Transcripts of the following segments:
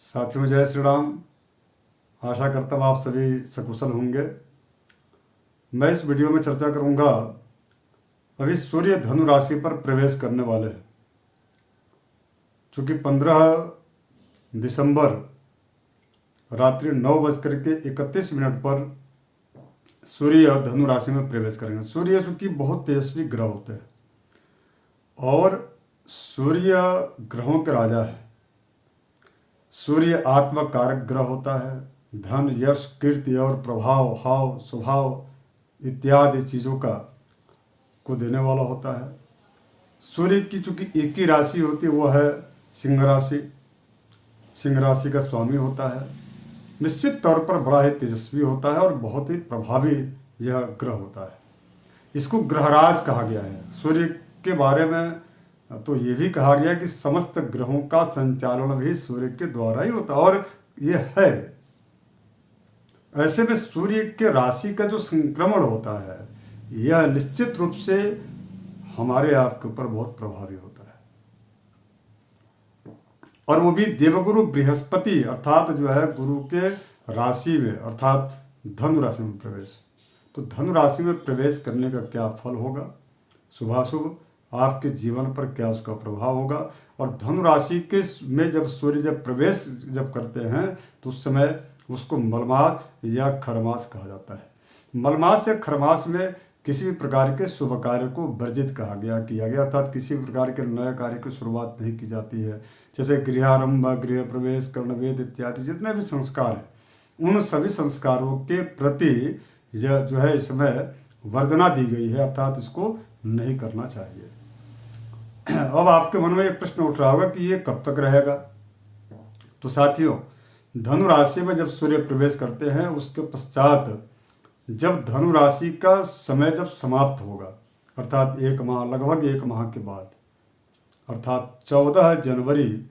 साथियों, जय श्री राम। आशा करता हूँ आप सभी सकुशल होंगे। मैं इस वीडियो में चर्चा करूंगा, अभी सूर्य धनु राशि पर प्रवेश करने वाले हैं। चूँकि 15 दिसंबर रात्रि 9:31 पर सूर्य धनु राशि में प्रवेश करेंगे। सूर्य चूँकि बहुत तेजस्वी ग्रह होते हैं और सूर्य ग्रहों के राजा है। सूर्य आत्मकारक ग्रह होता है। धन, यश, कीर्ति और प्रभाव, हाव, स्वभाव इत्यादि चीज़ों को देने वाला होता है। सूर्य की चूंकि एक ही राशि होती है, वह है सिंह राशि। सिंह राशि का स्वामी होता है। निश्चित तौर पर बड़ा ही तेजस्वी होता है और बहुत ही प्रभावी यह ग्रह होता है। इसको ग्रहराज कहा गया है। सूर्य के बारे में तो ये भी कहा गया कि समस्त ग्रहों का संचालन भी सूर्य के द्वारा ही होता है और यह है। ऐसे में सूर्य के राशि का जो संक्रमण होता है, यह निश्चित रूप से हमारे आपके ऊपर बहुत प्रभावी होता है। और वो भी देवगुरु बृहस्पति अर्थात जो है गुरु के राशि में अर्थात धनु राशि में प्रवेश। तो धनु राशि में प्रवेश करने का क्या फल होगा, शुभाशुभ आपके जीवन पर क्या उसका प्रभाव होगा। और धनु राशि के में जब सूर्य प्रवेश करते हैं तो उस समय उसको मलमास या खरमास कहा जाता है। मलमास या खरमास में किसी भी प्रकार के शुभ कार्य को वर्जित किया गया अर्थात किसी भी प्रकार के नए कार्य की शुरुआत नहीं की जाती है। जैसे गृहारंभ, गृह प्रवेश, कर्णवेद इत्यादि जितने भी संस्कार हैं, उन सभी संस्कारों के प्रति यह जो है इसमें वर्जना दी गई है अर्थात इसको नहीं करना चाहिए। अब आपके मन में एक प्रश्न उठ रहा होगा कि ये कब तक रहेगा। तो साथियों, धनु राशि में जब सूर्य प्रवेश करते हैं उसके पश्चात जब धनु राशि का समय जब समाप्त होगा अर्थात लगभग एक माह के बाद अर्थात 14 जनवरी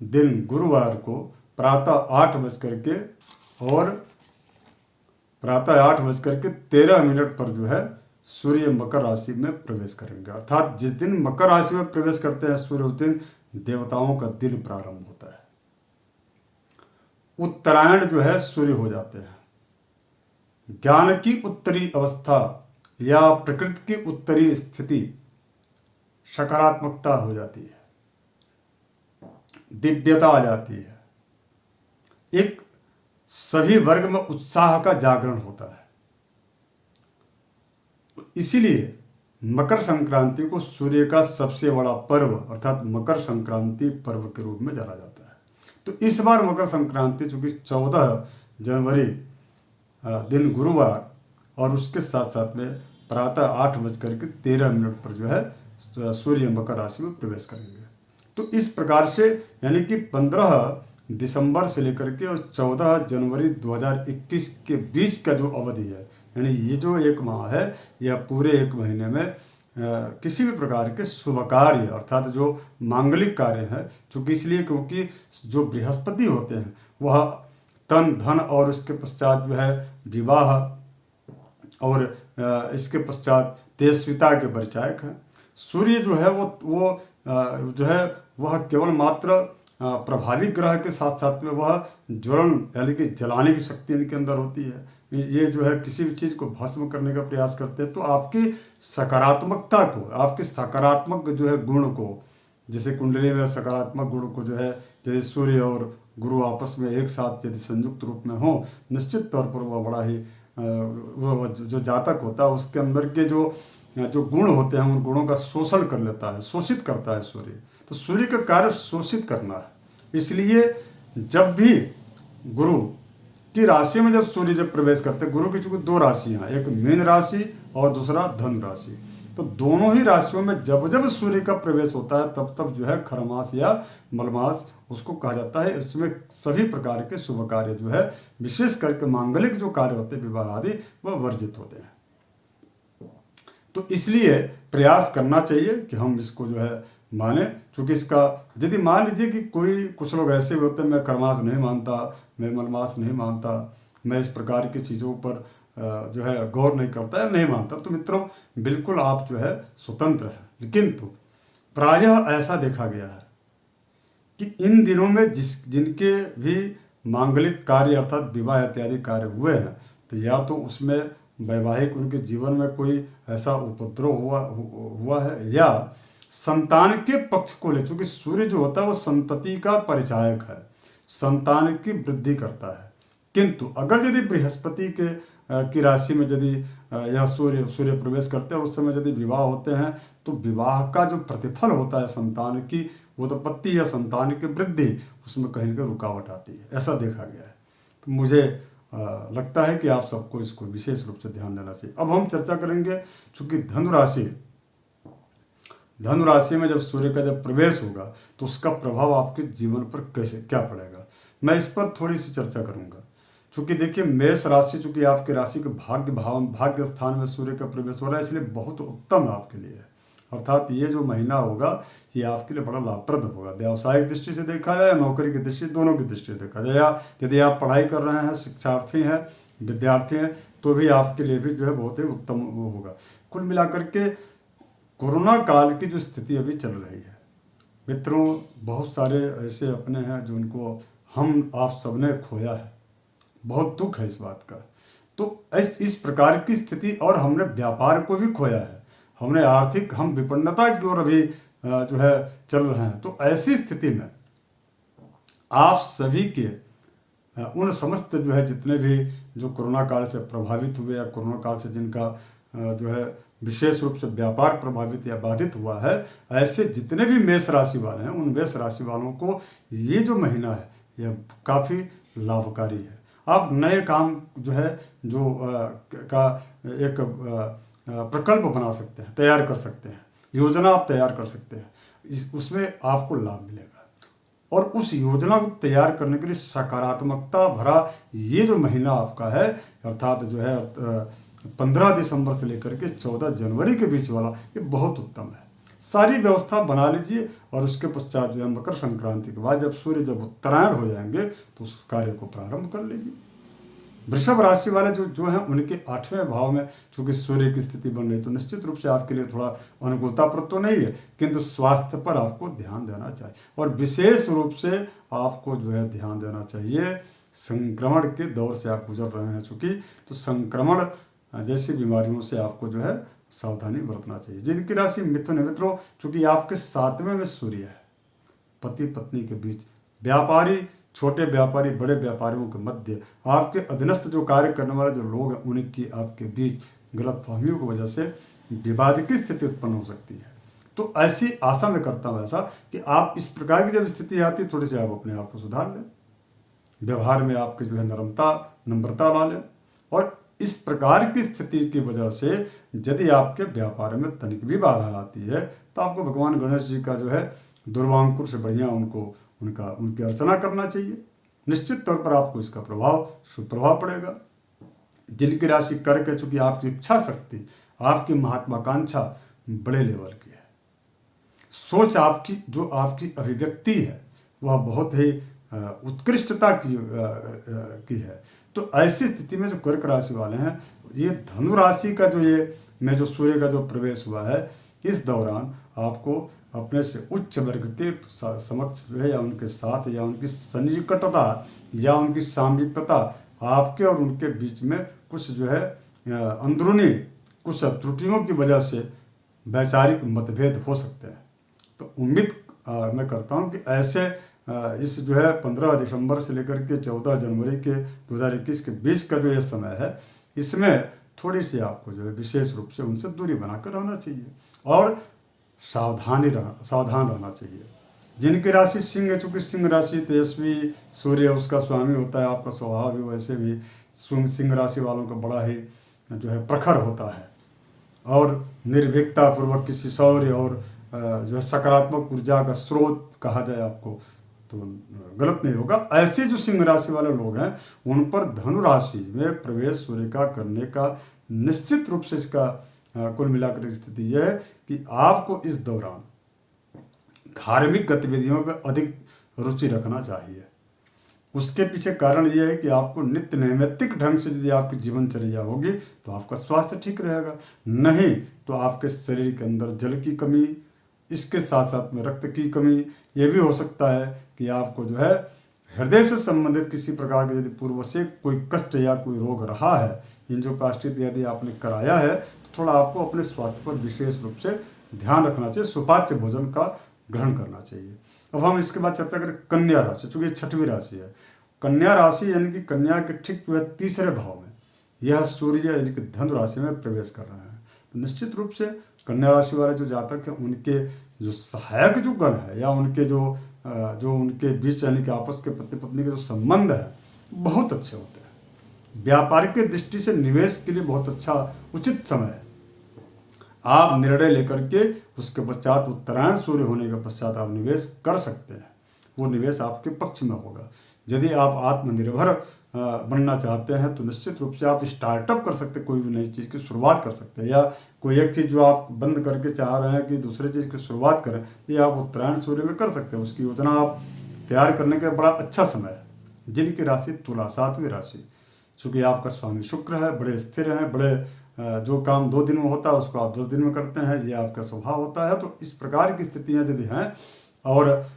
दिन गुरुवार को प्रातः 8:13 पर जो है सूर्य मकर राशि में प्रवेश करेंगे। अर्थात जिस दिन मकर राशि में प्रवेश करते हैं सूर्य, उस दिन देवताओं का दिन प्रारंभ होता है। उत्तरायण जो है सूर्य हो जाते हैं। ज्ञान की उत्तरी अवस्था या प्रकृति की उत्तरी स्थिति, सकारात्मकता हो जाती है, दिव्यता आ जाती है, एक सभी वर्ग में उत्साह का जागरण होता है। इसीलिए मकर संक्रांति को सूर्य का सबसे बड़ा पर्व अर्थात मकर संक्रांति पर्व के रूप में जाना जाता है। तो इस बार मकर संक्रांति चूंकि 14 जनवरी दिन गुरुवार और उसके साथ साथ में प्रातः 8:13 पर जो है सूर्य मकर राशि में प्रवेश करेंगे। तो इस प्रकार से यानी कि 15 दिसंबर से लेकर के और 14 जनवरी 2021 के बीच का जो अवधि है, यानी ये जो एक माह है, यह पूरे एक महीने में किसी भी प्रकार के शुभ कार्य अर्थात जो मांगलिक कार्य हैं, चूँकि इसलिए क्योंकि जो बृहस्पति होते हैं वह तन, धन और उसके पश्चात जो है विवाह और इसके पश्चात तेजस्विता के परिचायक हैं। सूर्य जो है वो जो है वह केवल मात्र प्रभावी ग्रह के साथ साथ में वह ज्वलन यानी कि जलाने की शक्ति इनके अंदर होती है। ये जो है किसी भी चीज़ को भस्म करने का प्रयास करते हैं। तो आपकी सकारात्मकता को, आपके सकारात्मक जो है गुण को, जैसे कुंडली में सकारात्मक गुण को जो है जैसे सूर्य और गुरु आपस में एक साथ यदि संयुक्त रूप में हो, निश्चित तौर पर वह बड़ा ही वो जो जातक होता है उसके अंदर के जो गुण होते हैं उन गुणों का शोषण कर लेता है, शोषित करता है सूर्य। तो सूर्य का कार्य शोषित करना है। इसलिए जब भी गुरु की राशि में जब सूर्य प्रवेश करते हैं, गुरु की चूंकि 2 राशियां, एक मीन राशि और दूसरा धन राशि, तो दोनों ही राशियों में जब जब सूर्य का प्रवेश होता है तब तब जो है खरमास या मलमास उसको कहा जाता है। इसमें सभी प्रकार के शुभ कार्य जो है विशेष करके मांगलिक जो कार्य होते हैं, विवाह आदि, वह वर्जित होते हैं। तो इसलिए प्रयास करना चाहिए कि हम इसको जो है माने। चूँकि इसका यदि मान लीजिए कि कुछ लोग ऐसे भी होते हैं, मैं खरमास नहीं मानता, मैं मलमास नहीं मानता, मैं इस प्रकार की चीज़ों पर जो है गौर नहीं करता या नहीं मानता, तो मित्रों बिल्कुल आप जो है स्वतंत्र हैं। लेकिन तो प्रायः ऐसा देखा गया है कि इन दिनों में जिनके भी मांगलिक कार्य अर्थात विवाह इत्यादि कार्य हुए हैं, तो या तो उसमें वैवाहिक उनके जीवन में कोई ऐसा उपद्रव हुआ है, या संतान के पक्ष को ले, चूंकि सूर्य जो होता है वो संतति का परिचायक है, संतान की वृद्धि करता है। किंतु अगर यदि बृहस्पति के की राशि में यदि यह सूर्य प्रवेश करते हैं, उस समय यदि विवाह होते हैं, तो विवाह का जो प्रतिफल होता है संतान की वो तो उत्पत्ति या संतान की वृद्धि, उसमें कहीं ना कहीं रुकावट आती है, ऐसा देखा गया है। तो मुझे लगता है कि आप सबको इसको विशेष रूप से ध्यान देना चाहिए। अब हम चर्चा करेंगे, चूंकि धनु राशि में जब सूर्य का जब प्रवेश होगा तो उसका प्रभाव आपके जीवन पर कैसे क्या पड़ेगा, मैं इस पर थोड़ी सी चर्चा करूंगा। चूंकि देखिए मेष राशि, चूंकि आपके राशि के भाग्य स्थान में सूर्य का प्रवेश हो रहा है, इसलिए बहुत उत्तम है आपके लिए। अर्थात ये जो महीना होगा ये आपके लिए बड़ा लाभप्रद होगा, व्यावसायिक दृष्टि से देखा जाए या नौकरी की दृष्टि, दोनों की दृष्टि से देखा जाए, या यदि आप पढ़ाई कर रहे हैं, शिक्षार्थी हैं, विद्यार्थी हैं, तो भी आपके लिए भी जो है बहुत ही उत्तम होगा। कुल मिलाकर के कोरोना काल की जो स्थिति अभी चल रही है मित्रों, बहुत सारे ऐसे अपने हैं जो उनको हम आप सबने खोया है, बहुत दुख है इस बात का। तो इस प्रकार की स्थिति, और हमने व्यापार को भी खोया है, हमने आर्थिक, हम विपन्नता की ओर अभी जो है चल रहे हैं। तो ऐसी स्थिति में आप सभी के उन समस्त जो है जितने भी जो कोरोना काल से प्रभावित हुए या कोरोना काल से जिनका जो है विशेष रूप से व्यापार प्रभावित या बाधित हुआ है, ऐसे जितने भी मेष राशि वाले हैं, उन मेष राशि वालों को ये जो महीना है यह काफ़ी लाभकारी है। आप नए काम जो है का एक प्रकल्प बना सकते हैं, तैयार कर सकते हैं, योजना आप तैयार कर सकते हैं, उसमें आपको लाभ मिलेगा। और उस योजना को तैयार करने के लिए सकारात्मकता भरा ये जो महीना आपका है, अर्थात जो है 15 दिसंबर से लेकर के 14 जनवरी के बीच वाला, ये बहुत उत्तम है। सारी व्यवस्था बना लीजिए और उसके पश्चात जो है मकर संक्रांति के बाद जब उत्तरायण हो जाएंगे तो उस कार्य को प्रारंभ कर लीजिए। वृषभ राशि वाले जो हैं उनके 8वें भाव में चूंकि सूर्य की स्थिति बन रही, तो निश्चित रूप से आपके लिए थोड़ा अनुकूलताप्रद तो नहीं है, किंतु स्वास्थ्य पर आपको ध्यान देना चाहिए। और विशेष रूप से आपको जो है ध्यान देना चाहिए, संक्रमण के दौर से आप गुजर रहे हैं चूंकि, तो संक्रमण जैसी बीमारियों से आपको जो है सावधानी बरतना चाहिए। जिनकी राशि मिथुन है मित्रों, चूंकि आपके 7वें में सूर्य है, पति पत्नी के बीच, व्यापारी, छोटे व्यापारी, बड़े व्यापारियों के मध्य, आपके अधीनस्थ जो कार्य करने वाले जो लोग हैं उनकी आपके बीच गलतफहमियों की वजह से विवाद की स्थिति उत्पन्न हो सकती है। तो ऐसी आशा मैं करता हूँ ऐसा कि आप इस प्रकार की जब स्थिति आती है, थोड़ी सी आप अपने आप को सुधार लें, व्यवहार में आपके जो है नम्रता ला लें। और इस प्रकार की स्थिति की वजह से यदि आपके व्यापार में तनिक भी बाधा आती है, तो आपको भगवान गणेश जी का जो है दुर्वांकुर से बढ़िया उनकी अर्चना करना चाहिए। निश्चित तौर पर आपको इसका शुभ प्रभाव पड़ेगा। जिनकी राशि कर्क है, चूंकि आपकी इच्छा शक्ति, आपकी महत्वाकांक्षा बड़े लेवल की है, सोच आपकी अभिव्यक्ति है वह बहुत ही उत्कृष्टता की है। तो ऐसी स्थिति में जो कर्क राशि वाले हैं, ये धनु राशि का जो सूर्य का जो प्रवेश हुआ है, इस दौरान आपको अपने से उच्च वर्ग के समक्ष जो है या उनके साथ या उनकी सन्निकटता या उनकी सामीप्यता, आपके और उनके बीच में कुछ जो है अंदरूनी कुछ त्रुटियों की वजह से वैचारिक मतभेद हो सकते हैं। तो उम्मीद मैं करता हूं कि ऐसे इस जो है 15 दिसंबर से लेकर के 14 जनवरी के 2021 के बीच का जो ये समय है, इसमें थोड़ी सी आपको जो है विशेष रूप से उनसे दूरी बनाकर रहना चाहिए और सावधान रहना चाहिए। जिनकी राशि सिंह है, चूंकि सिंह राशि तेजस्वी सूर्य उसका स्वामी होता है, आपका स्वभाव भी वैसे भी सिंह राशि वालों का बड़ा ही जो है प्रखर होता है और निर्भीकता पूर्वक किसी शौर्य और जो है सकारात्मक ऊर्जा का स्रोत कहा जाए आपको तो गलत नहीं होगा। ऐसे जो सिंह राशि वाले लोग हैं उन पर धनु राशि में प्रवेश सूर्य का करने का निश्चित रूप से इसका कुल मिलाकर स्थिति यह है कि आपको इस दौरान धार्मिक गतिविधियों पर अधिक रुचि रखना चाहिए। उसके पीछे कारण यह है कि आपको नित्य नैमित्तिक ढंग से यदि आपकी जीवनचर्या होगी तो आपका स्वास्थ्य ठीक रहेगा, नहीं तो आपके शरीर के अंदर जल की कमी, इसके साथ साथ में रक्त की कमी, ये भी हो सकता है कि आपको जो है हृदय से संबंधित किसी प्रकार के यदि पूर्व से कोई कष्ट या कोई रोग रहा है, एंजियोप्लास्टी यदि आपने कराया है, तो थोड़ा आपको अपने स्वास्थ्य पर विशेष रूप से ध्यान रखना चाहिए, सुपाच्य भोजन का ग्रहण करना चाहिए। अब हम इसके बाद चर्चा करें कन्या राशि, चूंकि 6वीं राशि है। कन्या राशि यानी कि कन्या के ठीक वह तीसरे भाव में यह सूर्य यानी कि धनु राशि में प्रवेश कर रहे हैं। तो निश्चित रूप से कन्या राशि वाले जो जातक हैं उनके जो सहायक जो गण है या उनके जो उनके बीच यानी कि आपस के पति पत्नी के जो संबंध है बहुत अच्छे होते हैं। व्यापारिक की दृष्टि से निवेश के लिए बहुत अच्छा उचित समय है। आप निर्णय लेकर के उसके पश्चात उत्तरायण सूर्य होने के पश्चात आप निवेश कर सकते हैं, वो निवेश आपके पक्ष में होगा। यदि आप आत्मनिर्भर बनना चाहते हैं तो निश्चित रूप से आप स्टार्टअप कर सकते हैं, कोई भी नई चीज़ की शुरुआत कर सकते हैं, या कोई एक चीज़ जो आप बंद करके चाह रहे हैं कि दूसरी चीज़ की शुरुआत करें, ये आप उत्तरायण सूर्य में कर सकते हैं। उसकी योजना आप तैयार करने का बड़ा अच्छा समय है। जिनकी राशि तुला, 7वीं राशि, चूँकि आपका स्वामी शुक्र है, बड़े स्थिर हैं, बड़े जो काम 2 दिन में होता है उसको आप 10 दिन में करते हैं, ये आपका स्वभाव होता है। तो इस प्रकार की स्थितियाँ यदि हैं और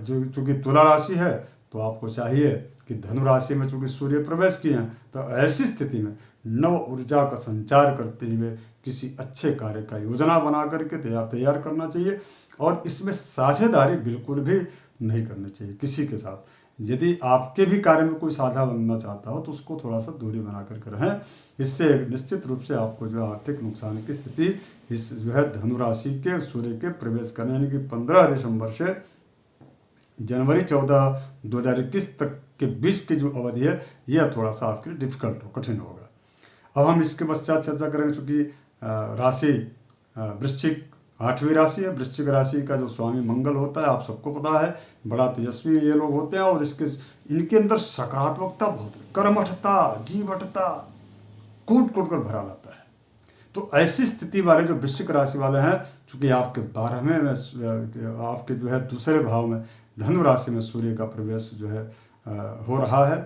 जो चूँकि तुला राशि है तो आपको चाहिए कि धनु राशि में चूँकि सूर्य प्रवेश किए हैं, तो ऐसी स्थिति में नव ऊर्जा का संचार करते हुए किसी अच्छे कार्य का योजना बना करके तैयार करना चाहिए। और इसमें साझेदारी बिल्कुल भी नहीं करनी चाहिए किसी के साथ। यदि आपके भी कार्य में कोई साझा बनना चाहता हो तो उसको थोड़ा सा दूरी बना करके रहें। इससे निश्चित रूप से आपको जो आर्थिक नुकसान की स्थिति इस जो है धनु राशि के सूर्य के प्रवेश करने यानी कि 15 दिसंबर से जनवरी 14, 2021 तक के बीच की जो अवधि है यह थोड़ा सा आपके लिए डिफिकल्ट हो, कठिन होगा। अब हम इसके पश्चात चर्चा करेंगे, चूँकि राशि वृश्चिक 8वीं राशि है। वृश्चिक राशि का जो स्वामी मंगल होता है आप सबको पता है, बड़ा तेजस्वी ये लोग होते हैं और इनके अंदर सकारात्मकता बहुत है, कर्मठता, जीवटता कूट कूट कर भरा लाता है। तो ऐसी स्थिति वाले जो वृश्चिक राशि वाले हैं, चूँकि आपके 12वें में आपके जो है दूसरे भाव में धनु राशि में सूर्य का प्रवेश जो है हो रहा है,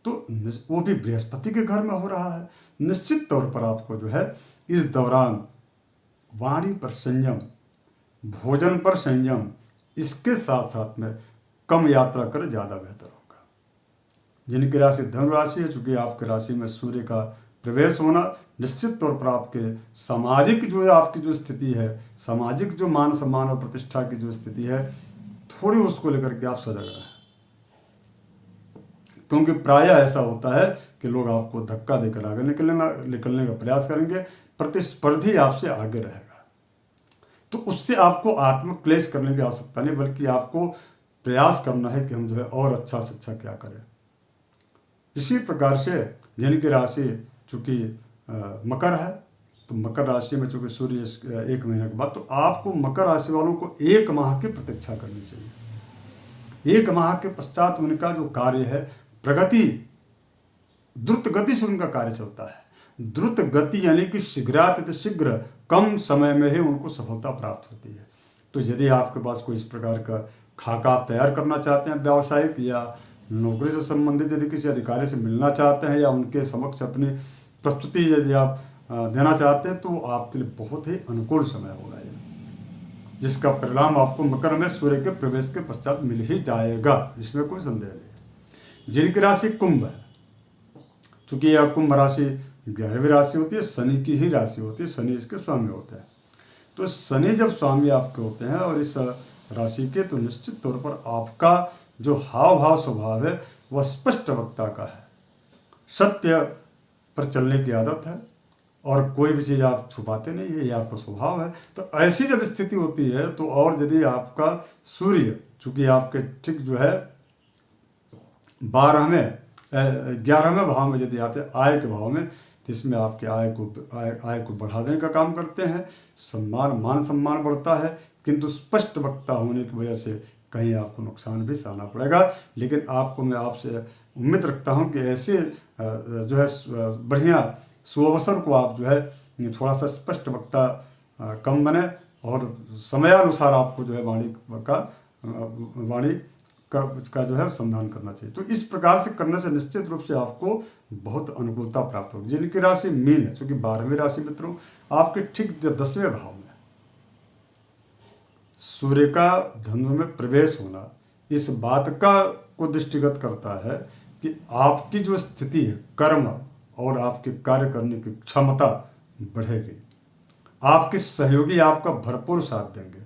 तो वो भी बृहस्पति के घर में हो रहा है। निश्चित तौर पर आपको जो है इस दौरान वाणी पर संयम, भोजन पर संयम, इसके साथ साथ में कम यात्रा करें, ज़्यादा बेहतर होगा। जिनकी राशि धनु राशि है, चूँकि आपकी राशि में सूर्य का प्रवेश होना निश्चित तौर पर आपके सामाजिक जो है आपकी जो स्थिति है, सामाजिक जो मान सम्मान और प्रतिष्ठा की जो स्थिति है, थोड़ी उसको लेकर के आप सजग रहें। क्योंकि प्रायः ऐसा होता है कि लोग आपको धक्का देकर आगे निकलने का प्रयास करेंगे, प्रतिस्पर्धी आपसे आगे रहेगा। तो उससे आपको आत्मक्लेश करने की आवश्यकता नहीं, बल्कि आपको प्रयास करना है कि हम जो है और अच्छा से अच्छा क्या करें। इसी प्रकार से जिनकी राशि चूँकि मकर है, तो मकर राशि में चूँकि सूर्य 1 महीने के बाद, तो आपको मकर राशि वालों को 1 माह की प्रतीक्षा करनी चाहिए। 1 माह के पश्चात उनका जो कार्य है प्रगति, द्रुत गति से उनका कार्य चलता है। द्रुत गति यानी कि शीघ्राति शीघ्र, कम समय में ही उनको सफलता प्राप्त होती है। तो यदि आपके पास कोई इस प्रकार का खाका आप तैयार करना चाहते हैं व्यावसायिक या नौकरी से संबंधित, यदि किसी अधिकारी से मिलना चाहते हैं या उनके समक्ष अपनी प्रस्तुति यदि आप देना चाहते हैं, तो आपके लिए बहुत ही अनुकूल समय होगा ये, जिसका परिणाम आपको मकर में सूर्य के प्रवेश के पश्चात मिल ही जाएगा, इसमें कोई संदेह नहीं। जिनकी राशि कुंभ है, चूँकि यह कुंभ राशि 11वीं राशि होती है, शनि की ही राशि होती है, शनि इसके स्वामी होते हैं। तो शनि जब स्वामी आपके होते हैं और इस राशि के, तो निश्चित तौर पर आपका जो हाव भाव स्वभाव है वह स्पष्ट वक्ता का है, सत्य पर चलने की आदत है और कोई भी चीज़ आप छुपाते नहीं है, ये आपका स्वभाव है। तो ऐसी जब स्थिति होती है, तो और यदि आपका सूर्य चूँकि आपके ठीक जो है 11वें भाव में यदि आते हैं आय के भाव में, तो इसमें आपके आय को बढ़ाने का काम करते हैं, मान सम्मान बढ़ता है, किंतु स्पष्ट वक्ता होने की वजह से कहीं आपको नुकसान भी सहना पड़ेगा। लेकिन मैं आपसे उम्मीद रखता हूं कि ऐसे जो है बढ़िया सुअवसर को आप जो है थोड़ा सा स्पष्ट वक्ता कम बने और समयानुसार आपको जो है वाणी का जो है समाधान करना चाहिए। तो इस प्रकार से करने से निश्चित रूप से आपको बहुत अनुकूलता प्राप्त होगी। जिनकी राशि मीन है, चूँकि 12वीं राशि मित्रों आपके ठीक 10वें भाव में सूर्य का धनु में प्रवेश होना इस बात का को दृष्टिगत करता है कि आपकी जो स्थिति है, कर्म और आपके कार्य करने की क्षमता बढ़ेगी। आपके सहयोगी आपका भरपूर साथ देंगे।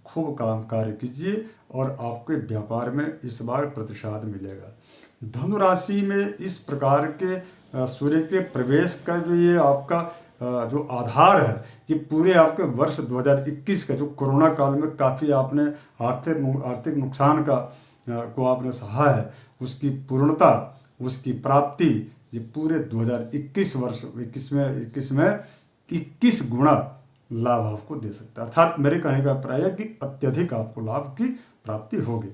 खूब काम कार्य कीजिए और आपके व्यापार में इस बार प्रतिसाद मिलेगा। धनु राशि में इस प्रकार के सूर्य के प्रवेश का जो ये आपका जो आधार है, ये पूरे आपके वर्ष 2021 का जो कोरोना काल में काफ़ी आपने आर्थिक नुकसान का को आपने सहा है, उसकी पूर्णता, उसकी प्राप्ति ये पूरे 2021 वर्ष 21 में 21 गुना लाभ आपको दे सकता है। अर्थात मेरे कहने का अभिप्राय है कि अत्यधिक आपको लाभ की प्राप्ति होगी।